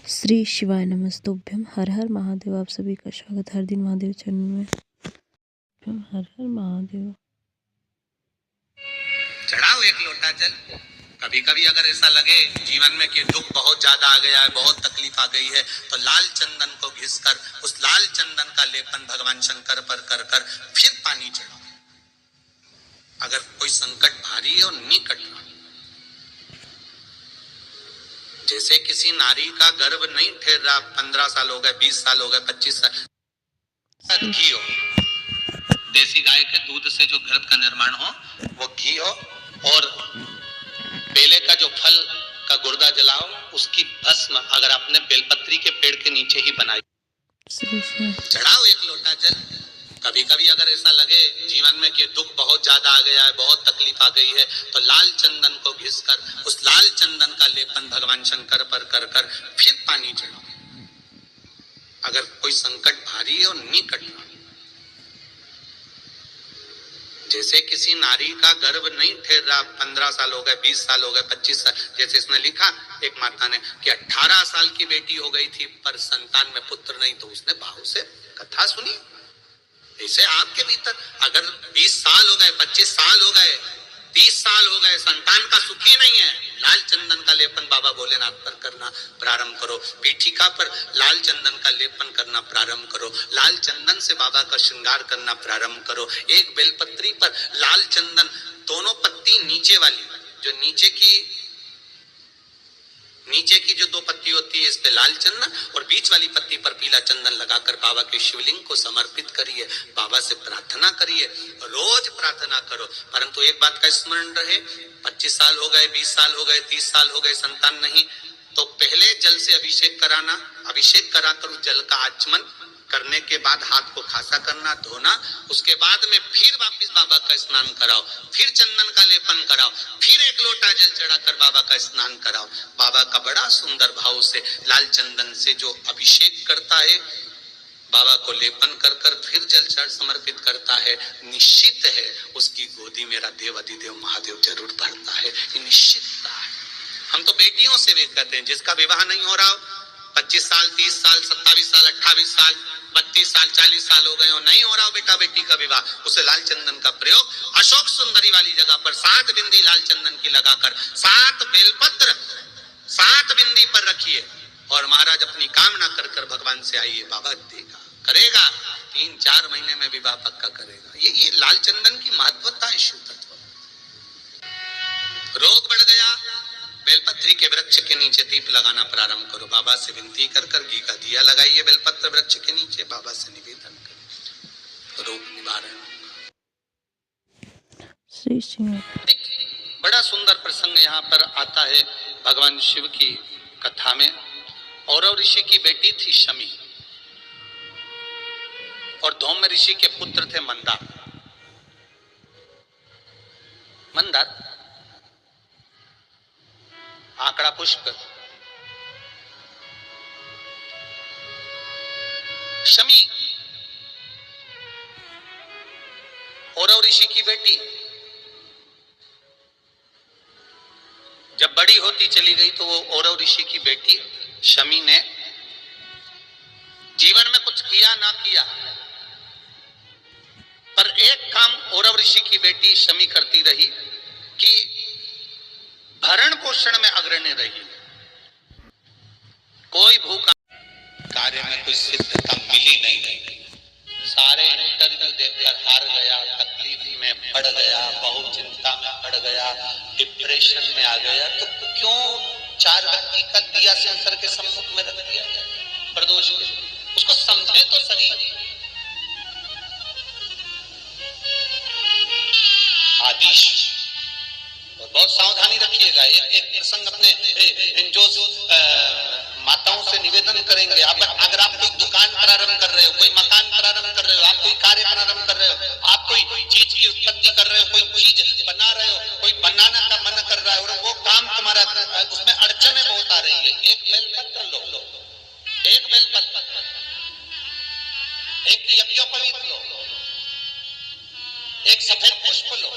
श्री शिवाय नमस्तुभ्यम। हर हर महादेव। आप सभी का स्वागत हर दिन महादेव चैनल में। हर हर महादेव। चढ़ाओ एक लोटा जल। कभी कभी अगर ऐसा लगे जीवन में कि दुख बहुत ज्यादा आ गया है, बहुत तकलीफ आ गई है, तो लाल चंदन को घिसकर उस लाल चंदन का लेपन भगवान शंकर पर कर कर फिर पानी चढ़ाओ। अगर कोई संकट भारी है और निकट, जैसे किसी नारी का गर्भ नहीं ठहर रहा, 15 साल हो गए, 20 साल हो गए, 25 साल, घी हो, देसी गाय के दूध से जो गर्भ का निर्माण हो वो घी हो, और बेले का जो फल का गुर्दा जलाओ, उसकी भस्म अगर आपने बेलपत्री के पेड़ के नीचे ही बनाई, चढ़ाओ एक लोटा जल। कभी कभी अगर ऐसा लगे जीवन में कि दुख बहुत ज्यादा आ गया है, बहुत तकलीफ आ गई है, तो लाल चंदन को घिसकर उस लाल चंदन का लेपन भगवान शंकर पर कर कर फिर पानी चढ़ाओ। अगर कोई संकट भारी है और निकट, जैसे किसी नारी का गर्भ नहीं ठहर रहा, 15 साल हो गए, 20 साल हो गए, 25 साल, जैसे इसमें लिखा एक माता ने कि 18 साल की बेटी हो गई थी पर संतान में पुत्र नहीं, तो उसने भाव से कथा सुनी। ऐसे आपके भीतर अगर 20 साल हो गए, 25 साल हो गए, 30 साल हो गए, संतान का सुख ही नहीं है, लाल चंदन का लेपन बाबा भोलेनाथ पर करना प्रारंभ करो। पीठिका पर लाल चंदन का लेपन करना प्रारंभ करो। लाल चंदन से बाबा का श्रृंगार करना प्रारंभ करो। एक बेलपत्री पर लाल चंदन, दोनों पत्ती नीचे वाली, जो नीचे की जो 2 पत्ती होती है, इस पे लाल चंदन, और बीच वाली पत्ती पर पीला चंदन लगाकर बाबा के शिवलिंग को समर्पित करिए। बाबा से प्रार्थना करिए, रोज प्रार्थना करो। परंतु एक बात का स्मरण रहे, 25 साल हो गए, 20 साल हो गए, 30 साल हो गए, संतान नहीं, तो पहले जल से अभिषेक कराना, अभिषेक कराकर उस जल का आचमन करने के बाद हाथ को खासा करना, धोना, उसके बाद में फिर वापस बाबा का स्नान कराओ, फिर चंदन का लेपन कराओ, फिर एक लोटा जल चढ़ाकर बाबा का स्नान कराओ। बाबा का बड़ा सुंदर भाव से लाल चंदन से जो अभिषेक करता है, बाबा को लेपन कर कर फिर जल चढ़ समर्पित करता है, निश्चित है उसकी गोदी मेरा देव अधिदेव महादेव जरूर भरता है। ये निश्चितता है। हम तो बेटियों से भी कहते हैं, जिसका विवाह नहीं हो रहा हो, 25 साल, 30 साल, 27 साल, 28 साल, 32 साल, 40 साल हो गए और नहीं हो रहा हो बेटा बेटी का विवाह, उसे लाल चंदन का प्रयोग अशोक सुंदरी वाली जगह पर 7 बिंदी लाल चंदन की लगाकर 7 बेलपत्र 7 बिंदी पर रखिए, और महाराज अपनी कामना कर कर भगवान से आइए, बाबा देगा, करेगा। 3-4 महीने में विवाह पक्का करेगा। ये लाल चंदन की महत्वता है। शुद्ध तत्व। रोग बढ़ गया, बेलपत्री के वृक्ष के नीचे दीप लगाना प्रारंभ करो। बाबा से विनती कर कर घी का दिया लगाइए बेलपत्र वृक्ष के नीचे, बाबा से निवेदन करिए, रोग निवारण। बड़ा सुंदर प्रसंग यहाँ पर आता है भगवान शिव की कथा में। औरव ऋषि की बेटी थी शमी, और धौम्य ऋषि के पुत्र थे मंदार। मंदार आंकड़ा पुष्प। शमी औरव ऋषि की बेटी जब बड़ी होती चली गई, तो वो औरव ऋषि की बेटी शमी ने जीवन में कुछ किया ना किया, पर एक काम औरव ऋषि की बेटी शमी करती रही कि भरण पोषण में अग्रणी रही। कोई भूखा कार्य में कोई सिद्धता मिली नहीं, सारे इंटरव्यू देकर हार गया, तकलीफ में पड़ गया, बहुत चिंता में पड़ गया, डिप्रेशन में आ गया। तो क्यों 4 व्यक्ति का दिया सेंसर के सम्मुख में रख दिया जाए? प्रदोष उसको समझे तो सही। आदेश, और बहुत सावधानी रखिएगा। एक प्रसंग अपने जो माताओं से निवेदन करेंगे, अगर आप कोई दुकान प्रारंभ कर रहे हो, कोई मकान प्रारंभ कर रहे हो, आप कोई कार्य प्रारंभ कर रहे हो, आप कोई चीज की उत्पत्ति कर रहे हो, कोई चीज बना रहे हो, कोई बनाना का मन कर रहा है और वो काम तुम्हारा, उसमें अड़चने बहुत आ रही है, एक बेलपत्र लो, एक बेलपत्र, एक यज्ञोपवीत लो, एक सफेद पुष्प लो,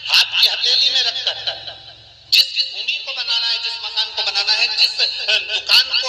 हाथ की हथेली में रखकर जिस भूमि को बनाना है, जिस मकान को बनाना है, जिस दुकान को